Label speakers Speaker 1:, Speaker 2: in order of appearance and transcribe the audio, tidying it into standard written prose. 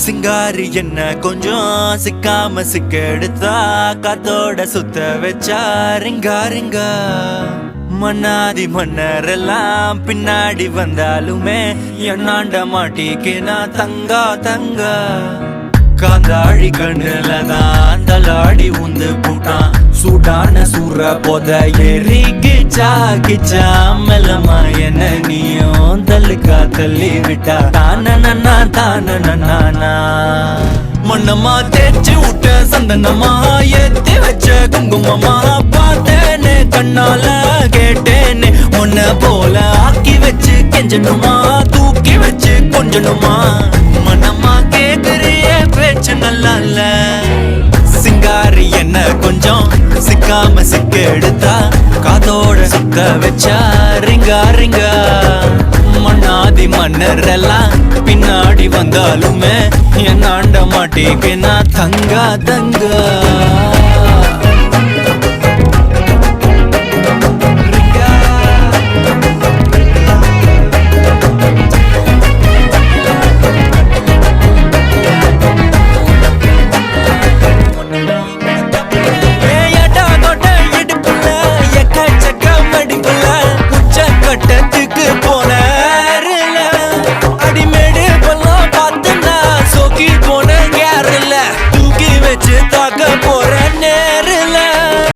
Speaker 1: சிங்காரி என்ன கொஞ்சம் சிக்காம சிக்க எடுத்தா காத்தோட சுத்த வச்சா ரிங்கா ரிங்கா மன்னாதி மன்னரெல்லாம் பின்னாடி வந்தாலுமே என்னாண்ட மாட்டிக்கினா தங்கா தங்கா காந்தாழி கண்ணுலதான் தலாடி உந்து போட்டான் சூடான சூற போத ஏறி கிச்சா கிச்சா மெல்லமா என்ன நீயும் தள்ளுக்கா தள்ளி விட்டா தானனா தானனா மண்ணமா தேய்ச்சி விட்ட சந்தனமா ஏத்தி வச்ச குங்குமமா பார்த்தேனே கண்ணால கேட்டேனே உன்ன போல ஆக்கி வச்சு கெஞ்சணுமா தூக்கி வச்சு கொஞ்சணுமா மனமா கேக்குறிய பேச்சு நல்லா இல்ல சிங்காரி என்ன கொஞ்சம் சிக்காம சிக்க எடுத்தா காதோட சுத்த வச்சா ரிங்கா ரிங்கா மண்ணாதி மன்னர் எல்லாம் பின்னாடி வந்தாலுமே என்னாண்ட மாட்டேக்கு நான் தங்கா தங்கா